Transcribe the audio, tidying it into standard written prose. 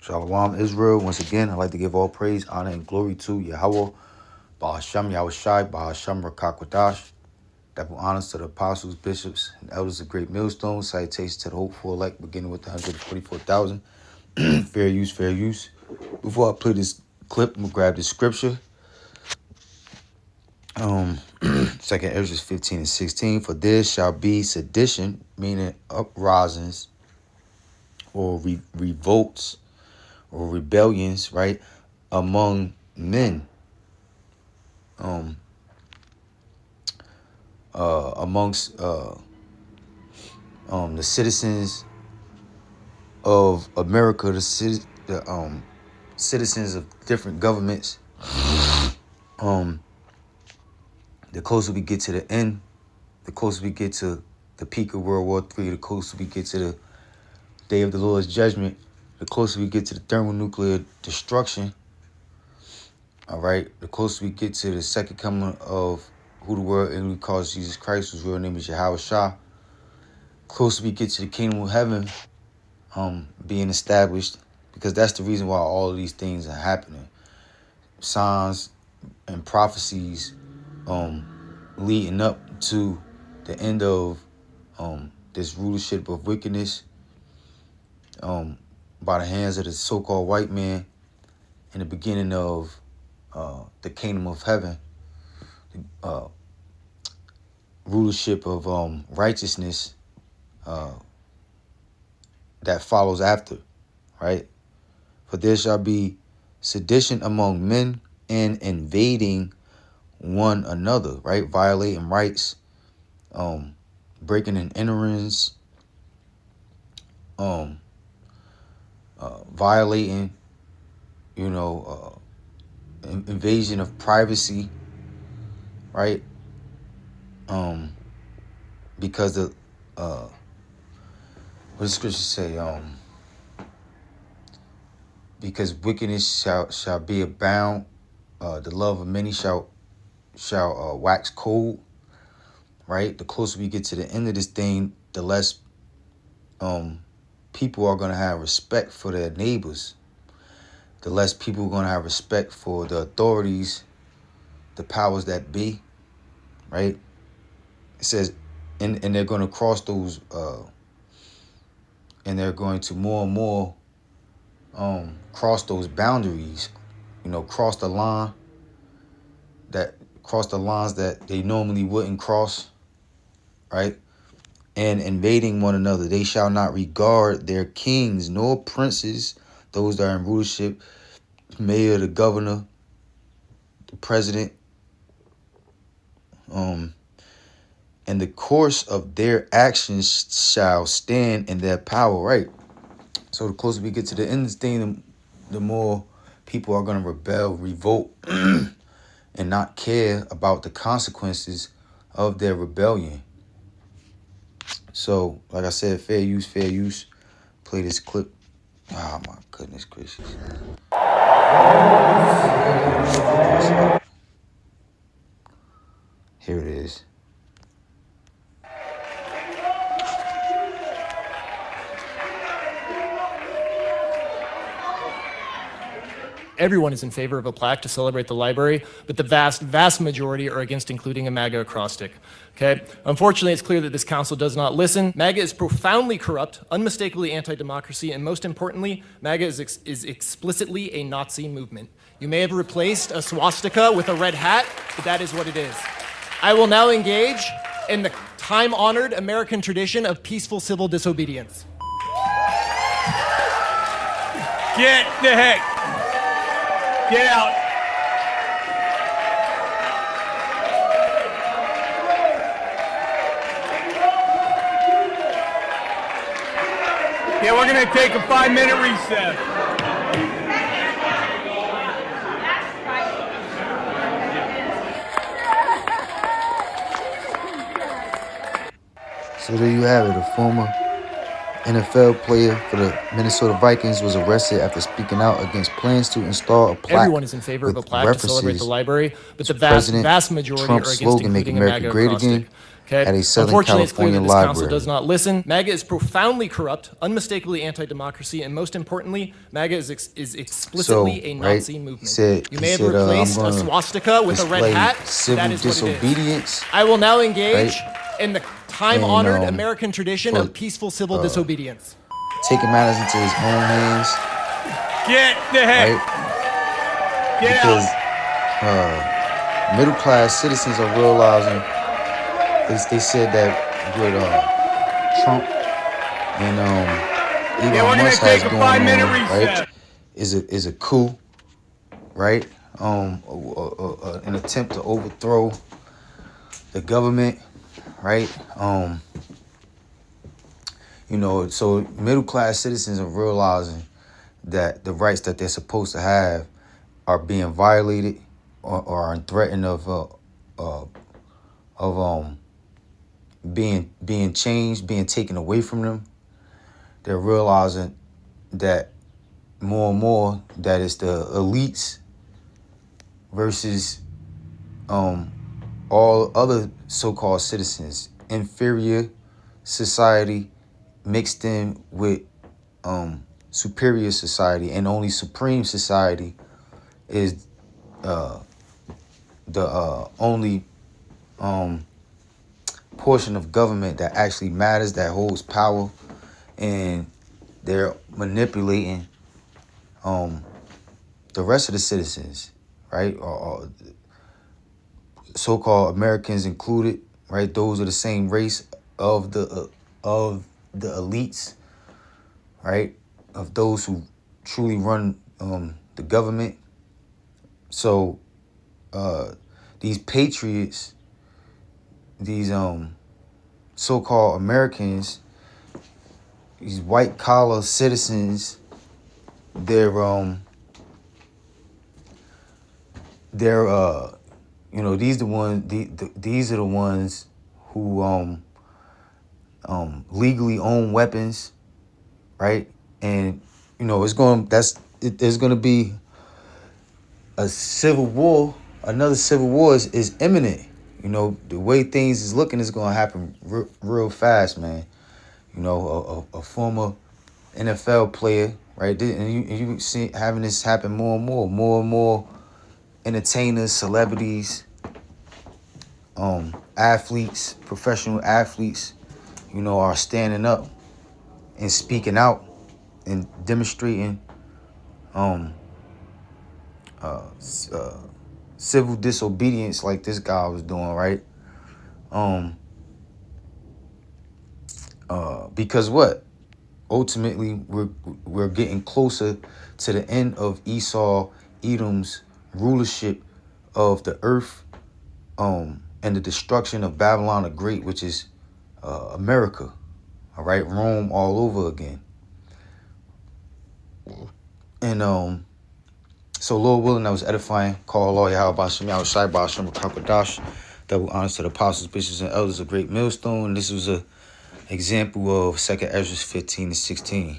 Shalom, Israel. Once again, I'd like to give all praise, honor, and glory to Yahweh, Bahasham Yahushai, Bahasham Rakakwadash. Double honors to the apostles, bishops, and elders of Great Millstone. Salutations to the hopeful elect, beginning with the 144,000. Fair use, fair use. Before I play this clip, I'm going to grab the scripture. Second Ezra 15 and 16. For there shall be sedition, meaning uprisings or revolts or rebellions, right, among men, amongst the citizens of America, the citizens of different governments. The closer we get to the end, the closer we get to the peak of World War III, the closer we get to the day of the Lord's judgment, the closer we get to the thermonuclear destruction, all right, the closer we get to the second coming of who the world and who calls Jesus Christ, whose real name is Yahweh Shah, closer we get to the kingdom of heaven being established, because that's the reason why all of these things are happening. Signs and prophecies leading up to the end of this rulership of wickedness by the hands of the so-called white man, in the beginning of the kingdom of heaven, rulership of righteousness that follows after, right? For there shall be sedition among men and invading one another, right? Violating rights, breaking and enterings, violating, invasion of privacy, right? Because the what does the scripture say? Because wickedness shall be abound, the love of many shall wax cold, right? The closer we get to the end of this thing, the less people are going to have respect for their neighbors. The less people are going to have respect for the authorities, the powers that be, right? It says, and they're going to cross those, and they're going to more and more cross those boundaries, cross the lines that they normally wouldn't cross, right? And invading one another. They shall not regard their kings nor princes, those that are in rulership, mayor, the governor, the president, and the course of their actions shall stand in their power, right? So the closer we get to the end of this thing, the more people are going to rebel, revolt, and not care about the consequences of their rebellion. So, like I said, fair use, fair use. Play this clip. Oh, my goodness gracious. Here it is. Everyone is in favor of a plaque to celebrate the library, but the vast majority are against including a Maga acrostic. Okay? Unfortunately, it's clear that this council does not listen. Maga is profoundly corrupt, unmistakably anti-democracy, and most importantly, Maga is explicitly a Nazi movement. You may have replaced a swastika with a red hat, but that is what it is. I will now engage in the time-honored American tradition of peaceful civil disobedience. Get the heck. Get out. Yeah, we're going to take a 5-minute recess. So there you have it. A former NFL player for the Minnesota Vikings was arrested after speaking out against plans to install a plaque. Everyone is in favor of a plaque to celebrate the library, but the vast majority Trump's are against slogan, "Make including a America Maga Great acrostic. Again." Okay. at a Southern Unfortunately, it's clear California that this council library. does not listen. MAGA is profoundly corrupt, unmistakably anti-democracy, and most importantly, MAGA is explicitly a right, Nazi movement. he said, You may have replaced I'm a going to swastika with a red display hat. civil That is what it is. disobedience, I will now engage right? in the time-honored And, American tradition for, of peaceful civil disobedience. taking matters into his own hands, Get the heck. right? Get Because out. middle class citizens are realizing, they said that with Trump and Yeah, we're Elon gonna Musk take has a going 5-minute on, recess. right? Is a coup, right? An attempt to overthrow the government, right? So middle class citizens are realizing that the rights that they're supposed to have are being violated or are threatened of being changed, being taken away from them. They're realizing that more and more that it's the elites versus all other so-called citizens, inferior society mixed in with superior society, and only supreme society is the only portion of government that actually matters, that holds power, and they're manipulating the rest of the citizens, right? Or so-called Americans included, right? Those are the same race of the elites, right? Of those who truly run the government. So these patriots, these so-called Americans, these white collar citizens, they're these are the ones who legally own weapons, right? And there's going to be a civil war. Another civil war is imminent. The way things is looking is going to happen real fast, man. A former NFL player, right? And you see having this happen more and more entertainers, celebrities, athletes, professional athletes, are standing up and speaking out and demonstrating civil disobedience like this guy was doing, right? Because what? Ultimately, we're getting closer to the end of Edom's rulership of the earth, and the destruction of Babylon the Great, which is America. All right, Rome all over again. And so Lord willing, that was edifying. Call Allah Yahweh Bashim Yahweh Shai Bashim Rakakadash. Double honors to the apostles, bishops, and elders of Great Millstone. This was a example of 2nd Ezra 15 and 16.